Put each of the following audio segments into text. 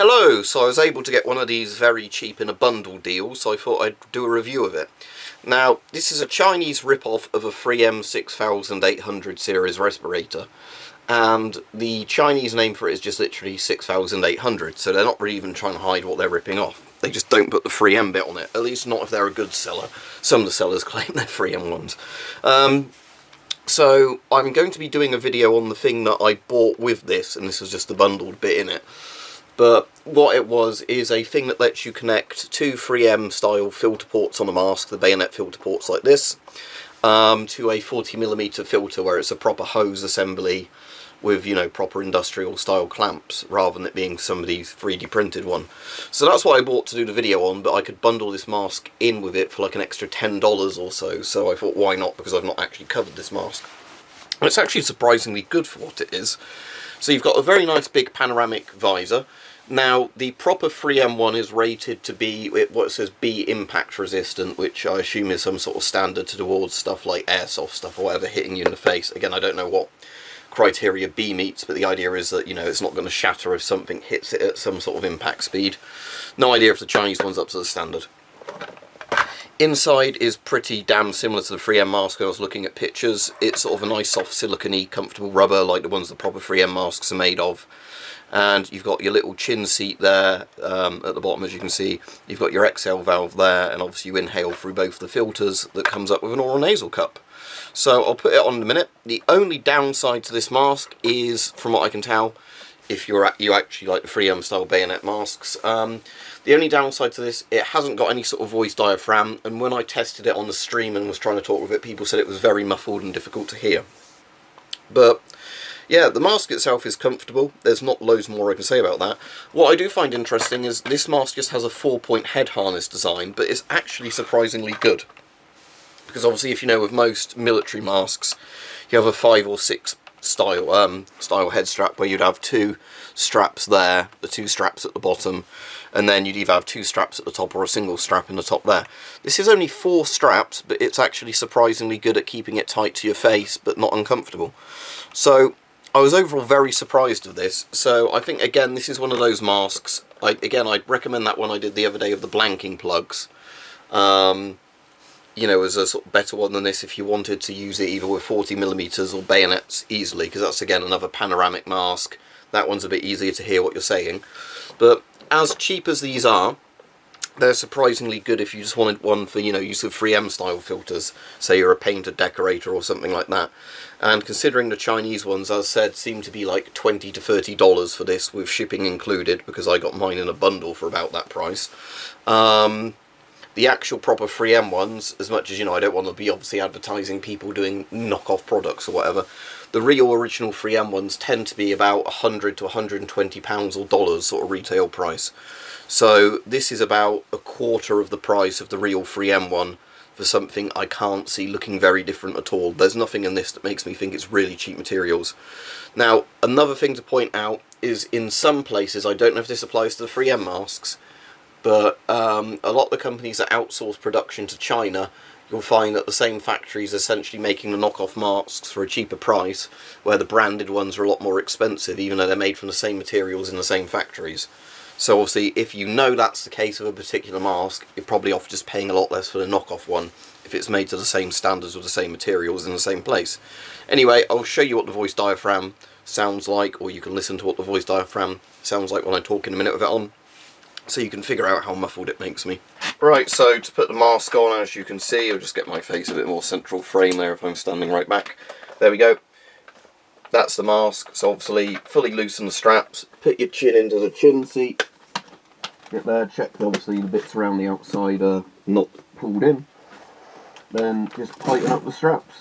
Hello, so I was able to get one of these very cheap in a bundle deal, so I thought I'd do a review of it. Now, this is a Chinese rip-off of a 3M 6800 series respirator, and the Chinese name for it is just literally 6800, so they're not really even trying to hide what they're ripping off. They just don't put the 3M bit on it, at least not if they're a good seller. Some of the sellers claim they're 3M ones. So I'm going to be doing a video on the thing that I bought with this, and this was just the bundled bit in it. But what it was is a thing that lets you connect two 3M style filter ports on a mask, the bayonet filter ports like this, to a 40mm filter where it's a proper hose assembly with, you know, proper industrial style clamps rather than it being somebody's 3D printed one. So that's what I bought to do the video on, but I could bundle this mask in with it for like an extra $10 or so, so I thought why not, because I've not actually covered this mask. And it's actually surprisingly good for what it is. So you've got a very nice big panoramic visor. Now, the proper 3M one is rated to be what it says B impact resistant, which I assume is some sort of standard towards stuff like airsoft stuff or whatever hitting you in the face. Again, I don't know what criteria B meets, but the idea is that, you know, it's not going to shatter if something hits it at some sort of impact speed. No idea if the Chinese one's up to the standard. Inside is pretty damn similar to the 3M mask. I was looking at pictures. It's sort of a nice soft silicone-y comfortable rubber like the ones the proper 3M masks are made of. And you've got your little chin seat there at the bottom, as you can see. You've got your exhale valve there, and obviously you inhale through both the filters that comes up with an oral nasal cup. So I'll put it on in a minute. The only downside to this mask is, from what I can tell, if you actually like the 3M style bayonet masks, the only downside to this, it hasn't got any sort of voice diaphragm, and when I tested it on the stream and was trying to talk with it, people said it was very muffled and difficult to hear. But yeah, the mask itself is comfortable. There's not loads more I can say about that. What I do find interesting is this mask just has a 4-point head harness design, but it's actually surprisingly good. Because obviously, if you know, with most military masks, you have a 5 or 6 style head strap where you'd have 2 straps there, the 2 straps at the bottom, and then you'd either have 2 straps at the top or a single strap in the top there. This is only 4 straps, but it's actually surprisingly good at keeping it tight to your face, but not uncomfortable. So I was overall very surprised with this. So I think, again, this is one of those masks. I'd recommend that one I did the other day of the blanking plugs. You know, as a sort of better one than this if you wanted to use it either with 40mm or bayonets easily, because that's, again, another panoramic mask. That one's a bit easier to hear what you're saying. But as cheap as these are, they're surprisingly good if you just wanted one for, you know, use of 3M style filters, say you're a painter decorator or something like that. And considering the Chinese ones, as I said, seem to be like $20 to $30 for this, with shipping included, because I got mine in a bundle for about that price. The actual proper 3M ones, as much as, you know, I don't want to be obviously advertising people doing knockoff products or whatever, the real original 3M ones tend to be about £100 to £120 or dollars sort of retail price. So this is about a quarter of the price of the real 3M one for something I can't see looking very different at all. There's nothing in this that makes me think it's really cheap materials. Now, another thing to point out is in some places, I don't know if this applies to the 3M masks, but a lot of the companies that outsource production to China, you'll find that the same factory is essentially making the knockoff masks for a cheaper price, where the branded ones are a lot more expensive, even though they're made from the same materials in the same factories. So obviously, if you know that's the case of a particular mask, you're probably off just paying a lot less for the knockoff one, if it's made to the same standards with the same materials in the same place. Anyway, I'll show you what the voice diaphragm sounds like, or you can listen to what the voice diaphragm sounds like when I talk in a minute with it on, so you can figure out how muffled it makes me. Right, so to put the mask on, as you can see, I'll just get my face a bit more central frame there if I'm standing right back. There we go. That's the mask. So obviously, fully loosen the straps, put your chin into the chin seat, get there, check obviously the bits around the outside are not pulled in. Then just tighten up the straps.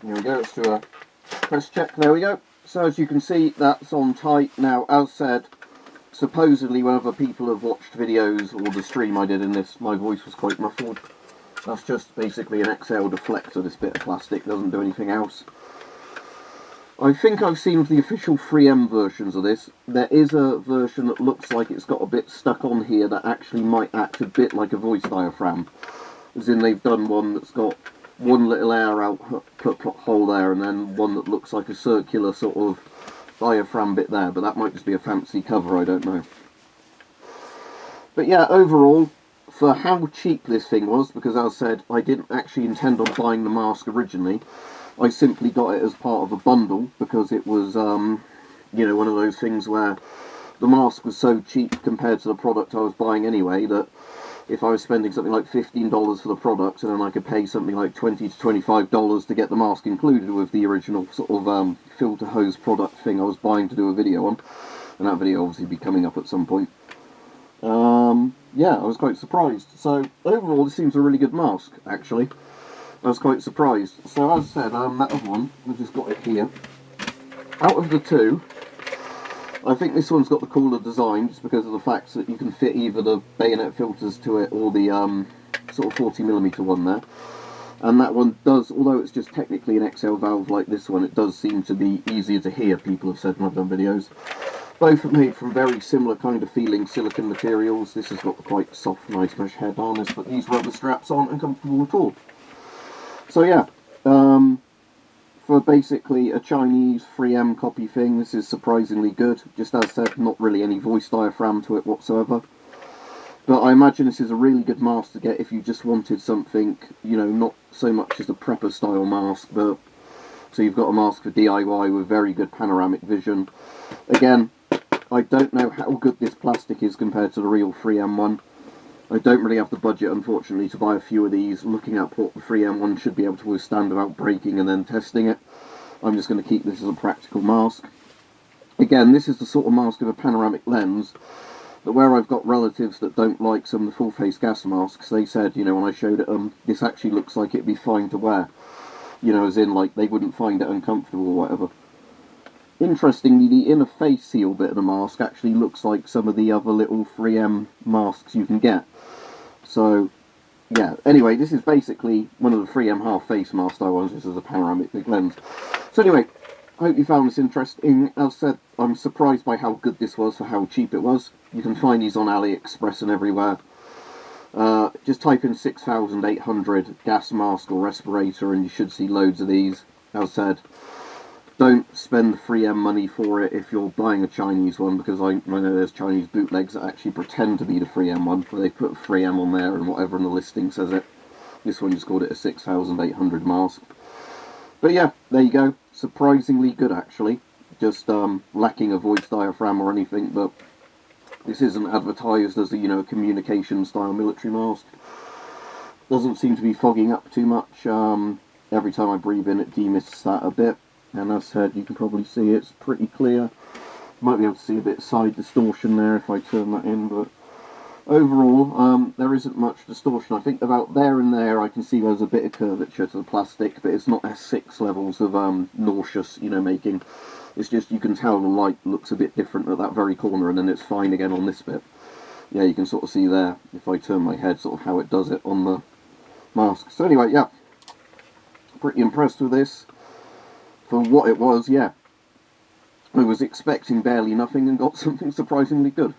Here we go, let's do a press check, there we go. So as you can see, that's on tight. Now, as said, supposedly when other people have watched videos or the stream I did in this, my voice was quite muffled. That's just basically an exhale deflector, this bit of plastic, doesn't do anything else. I think I've seen the official 3M versions of this. There is a version that looks like it's got a bit stuck on here that actually might act a bit like a voice diaphragm. As in they've done one that's got one little air output hole there, and then one that looks like a circular sort of diaphragm bit there, but that might just be a fancy cover, I don't know. But yeah, overall, for how cheap this thing was, because as I said, I didn't actually intend on buying the mask originally. I simply got it as part of a bundle, because it was, you know, one of those things where the mask was so cheap compared to the product I was buying anyway, that if I was spending something like $15 for the product, and then I could pay something like $20 to $25 to get the mask included with the original sort of filter hose product thing I was buying to do a video on, and that video will obviously be coming up at some point. Yeah, I was quite surprised. So overall, this seems a really good mask, actually. I was quite surprised. So as I said, that other one, I've just got it here. Out of the two, I think this one's got the cooler design, just because of the fact that you can fit either the bayonet filters to it or the sort of 40mm one there. And that one does, although it's just technically an XL valve like this one, it does seem to be easier to hear, people have said when I've done videos. Both are made from very similar kind of feeling silicone materials. This has got quite soft, nice mesh head harness, but these rubber straps aren't uncomfortable at all. So yeah, for basically a Chinese 3M copy thing, this is surprisingly good. Just as I said, not really any voice diaphragm to it whatsoever. But I imagine this is a really good mask to get if you just wanted something, you know, not so much as a prepper style mask, but so you've got a mask for DIY with very good panoramic vision. Again, I don't know how good this plastic is compared to the real 3M one. I don't really have the budget, unfortunately, to buy a few of these. Looking at what the 3M one should be able to withstand without breaking and then testing it, I'm just going to keep this as a practical mask. Again, this is the sort of mask with a panoramic lens that where I've got relatives that don't like some of the full face gas masks, they said, you know, when I showed it this actually looks like it'd be fine to wear. You know, as in, like, they wouldn't find it uncomfortable or whatever. Interestingly, the inner face seal bit of the mask actually looks like some of the other little 3M masks you can get. So, yeah. Anyway, this is basically one of the 3M half face masks I was. This is a panoramic big lens. So anyway, I hope you found this interesting. As I said, I'm surprised by how good this was for how cheap it was. You can find these on AliExpress and everywhere. Just type in 6800 gas mask or respirator and you should see loads of these. As I said, don't spend 3M money for it if you're buying a Chinese one, because I know there's Chinese bootlegs that actually pretend to be the 3M one, where they put 3M on there and whatever in the listing says it. This one just called it a 6800 mask. But yeah, there you go. Surprisingly good, actually. Just lacking a voice diaphragm or anything, but this isn't advertised as a, you know, communication style military mask. Doesn't seem to be fogging up too much. Every time I breathe in, it demists that a bit. And as I said, you can probably see it's pretty clear. Might be able to see a bit of side distortion there if I turn that in, but overall, there isn't much distortion. I think about there and there I can see there's a bit of curvature to the plastic, but it's not S6 levels of nauseous, you know, making. It's just you can tell the light looks a bit different at that very corner, and then it's fine again on this bit. Yeah, you can sort of see there, if I turn my head, sort of how it does it on the mask. So anyway, yeah, pretty impressed with this. For what it was, yeah, I was expecting barely nothing and got something surprisingly good.